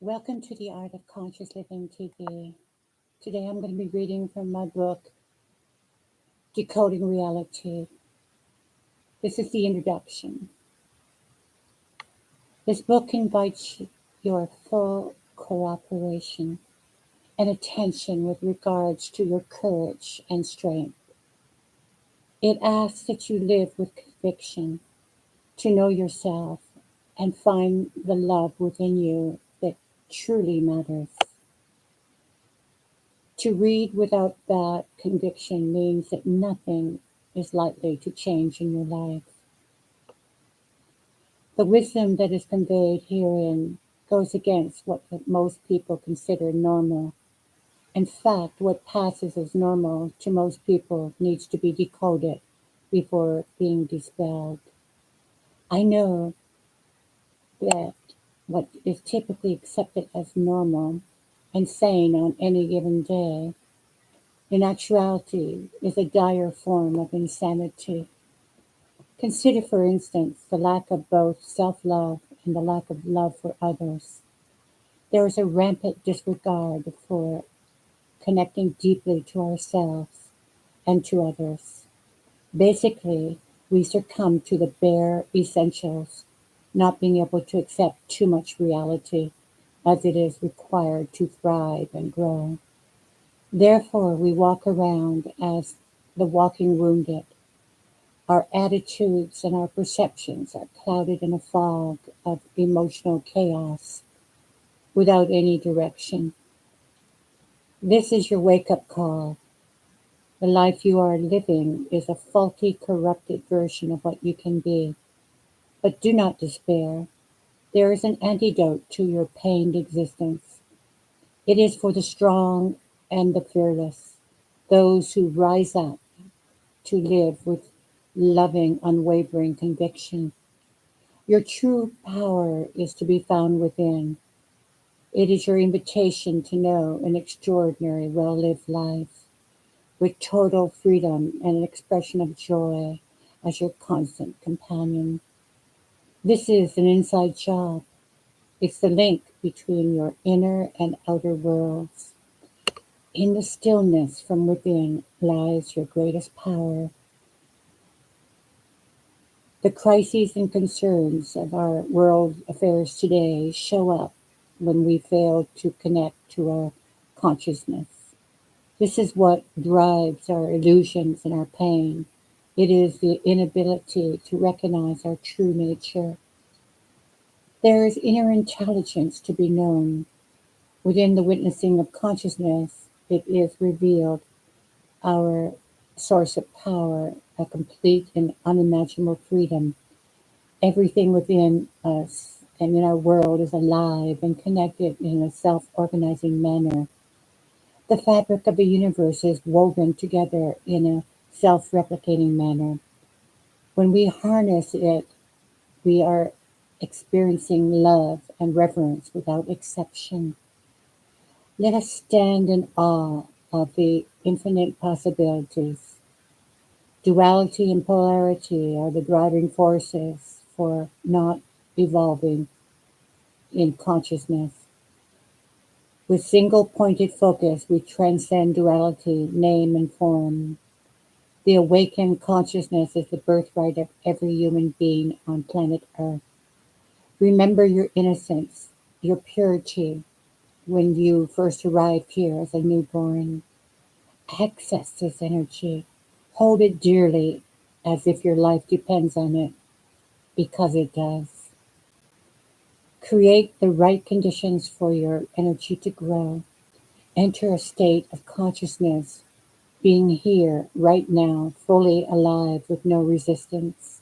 Welcome to the Art of Conscious Living TV. Today I'm going to be reading from my book, Decoding Reality. This is the introduction. This book invites your full cooperation and attention with regards to your courage and strength. It asks that you live with conviction, to know yourself, and find the love within you that truly matters. To read without that conviction means that nothing is likely to change in your life. The wisdom that is conveyed herein goes against what most people consider normal. In fact, what passes as normal to most people needs to be decoded before being dispelled. I know that what is typically accepted as normal and sane on any given day in actuality is a dire form of insanity. Consider, for instance, the lack of both self love and the lack of love for others. There is a rampant disregard for connecting deeply to ourselves and to others. Basically, we succumb to the bare essentials, not being able to accept too much reality as it is required to thrive and grow. Therefore, we walk around as the walking wounded. Our attitudes and our perceptions are clouded in a fog of emotional chaos without any direction. This is your wake up call. The life you are living is a faulty, corrupted version of what you can be. But do not despair. There is an antidote to your pained existence. It is for the strong and the fearless, those who rise up to live with loving, unwavering conviction. Your true power is to be found within. It is your invitation to know an extraordinary, well lived life with total freedom and an expression of joy as your constant companion. This is an inside job. It's the link between your inner and outer worlds. In the stillness from within lies your greatest power. The crises and concerns of our world affairs today show up when we fail to connect to our consciousness. This is what drives our illusions and our pain. It is the inability to recognize our true nature. There is inner intelligence to be known. Within the witnessing of consciousness, it is revealed our source of power, a complete and unimaginable freedom. Everything within us and in our world is alive and connected in a self organizing manner. The fabric of the universe is woven together in a self replicating manner. When we harness it, we are experiencing love and reverence without exception. Let us stand in awe of the infinite possibilities. Duality and polarity are the driving forces for not evolving in consciousness. With single pointed focus, we transcend duality, name, and form. The awakened consciousness is the birthright of every human being on planet Earth. Remember your innocence, your purity when you first arrived here as a newborn. Access this energy. Hold it dearly as if your life depends on it, because it does. Create the right conditions for your energy to grow. Enter a state of consciousness, being here, right now, fully alive with no resistance.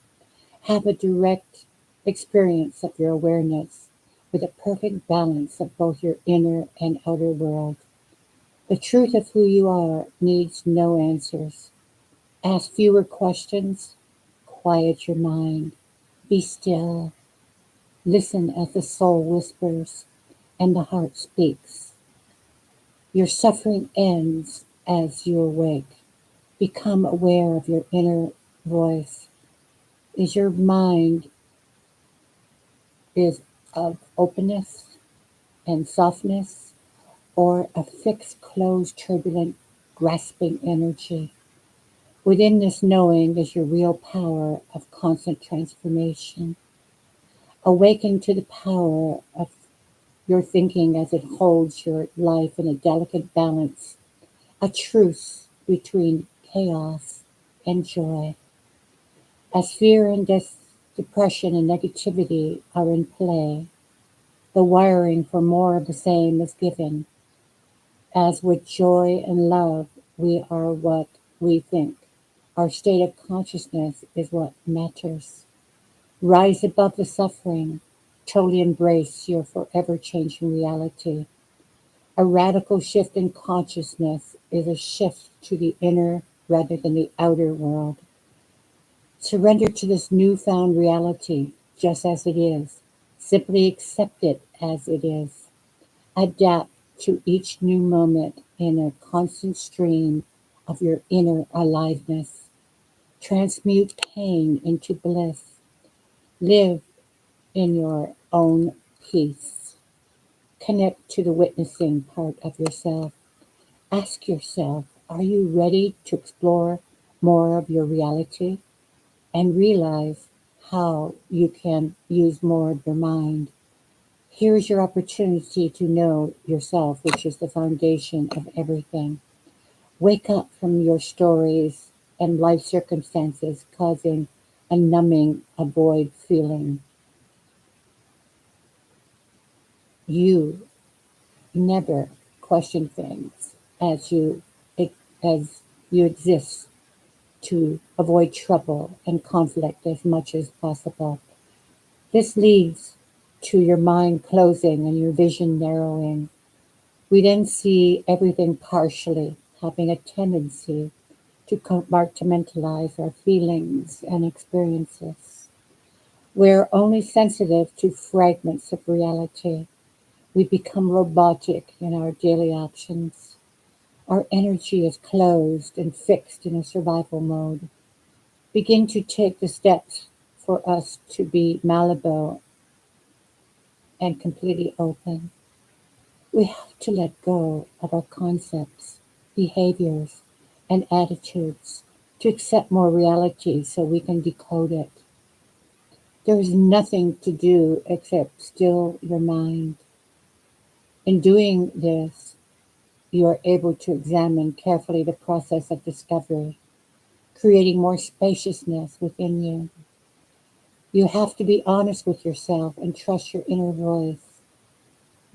Have a direct experience of your awareness with a perfect balance of both your inner and outer world. The truth of who you are needs no answers. Ask fewer questions. Quiet your mind. Be still. Listen as the soul whispers and the heart speaks. Your suffering ends as you awake. Become aware of your inner voice. Is your mind is of openness? and softness, or a fixed, closed, turbulent, grasping energy. Within this knowing is your real power of constant transformation. Awaken to the power of your thinking as it holds your life in a delicate balance, a truce between chaos and joy. As fear and depression and negativity are in play, the wiring for more of the same is given. As with joy and love, we are what we think. Our state of consciousness is what matters. Rise above the suffering. Totally embrace your forever changing reality. A radical shift in consciousness is a shift to the inner rather than the outer world. Surrender to this newfound reality just as it is. Simply accept it as it is. Adapt to each new moment in a constant stream of your inner aliveness. Transmute pain into bliss. Live in your own peace. Connect to the witnessing part of yourself. Ask yourself, are you ready to explore more of your reality and realize how you can use more of your mind? Here's your opportunity to know yourself, which is the foundation of everything. Wake up from your stories and life circumstances causing a numbing, a void feeling. You never question things as you exist to avoid trouble and conflict as much as possible. This leads to your mind closing and your vision narrowing. We then see everything partially, having a tendency to compartmentalize our feelings and experiences. We're only sensitive to fragments of reality. We become robotic in our daily actions. Our energy is closed and fixed in a survival mode. Begin to take the steps for us to be malleable and completely open. We have to let go of our concepts, behaviors, and attitudes to accept more reality so we can decode it. There is nothing to do except still your mind. In doing this, you are able to examine carefully the process of discovery, creating more spaciousness within you. You have to be honest with yourself and trust your inner voice.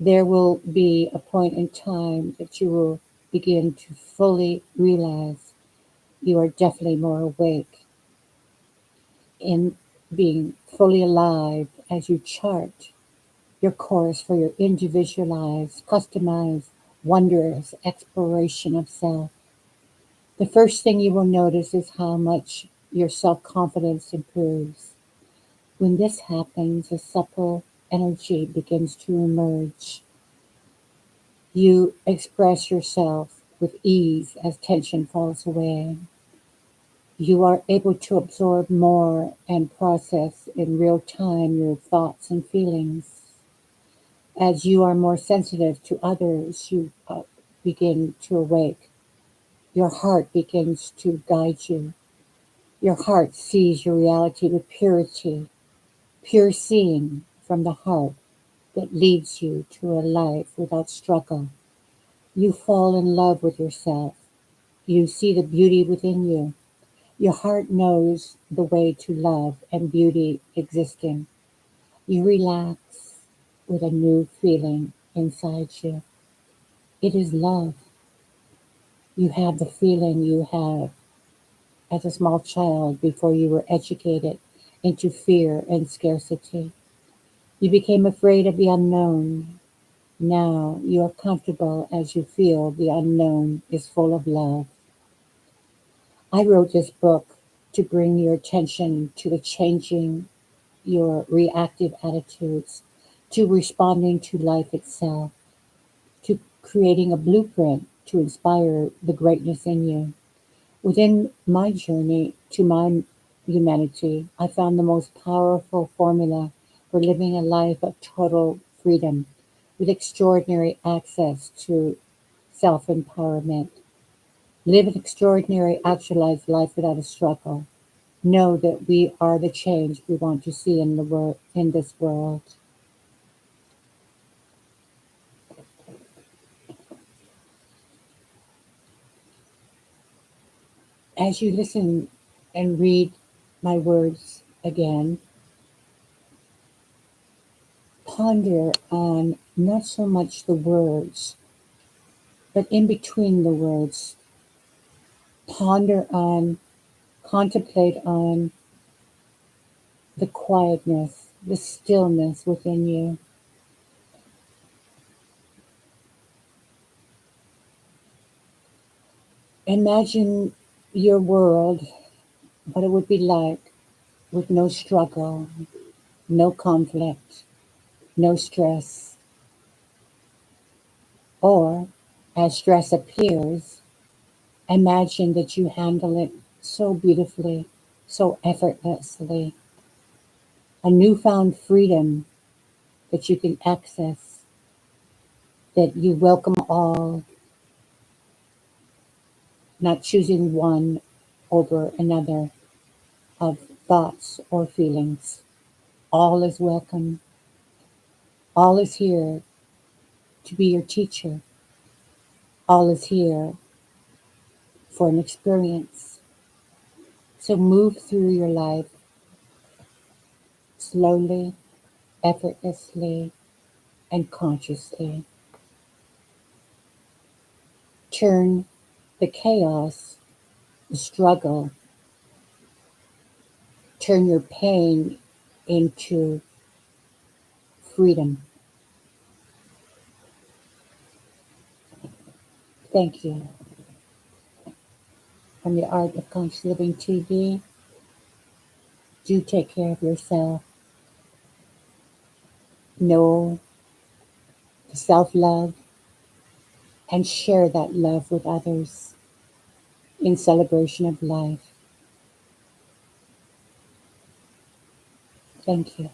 There will be a point in time that you will begin to fully realize you are definitely more awake in being fully alive as you chart your course for your individualized, customized, wondrous exploration of self. The first thing you will notice is how much your self confidence improves. When this happens, a supple energy begins to emerge. You express yourself with ease as tension falls away. You are able to absorb more and process in real time your thoughts and feelings. As you are more sensitive to others, you begin to awake. Your heart begins to guide you. Your heart sees your reality with purity, pure seeing from the heart that leads you to a life without struggle. You fall in love with yourself. You see the beauty within you. Your heart knows the way to love and beauty existing. You relax with a new feeling inside you. It is love. You have the feeling you have as a small child before you were educated into fear and scarcity. You became afraid of the unknown. Now you are comfortable as you feel the unknown is full of love. I wrote this book to bring your attention to the changing your reactive attitudes, to responding to life itself, to creating a blueprint to inspire the greatness in you. Within my journey to my humanity, I found the most powerful formula for living a life of total freedom, with extraordinary access to self empowerment. Live an extraordinary, actualized life without a struggle. Know that we are the change we want to see in the world, in this world. As you listen and read my words again, ponder on not so much the words, but in between the words, ponder on, contemplate on the quietness, the stillness within you. Imagine your world, what it would be like with no struggle, no conflict, no stress, or as stress appears, imagine that you handle it so beautifully, so effortlessly, a newfound freedom that you can access, that you welcome all, not choosing one over another of thoughts or feelings. All is welcome. All is here to be your teacher. All is here for an experience. So move through your life slowly, effortlessly, and consciously. Turn the chaos, the struggle, turn your pain into freedom. Thank you. From the Art of Conscious Living TV, do take care of yourself. Know self love and share that love with others in celebration of life. Thank you.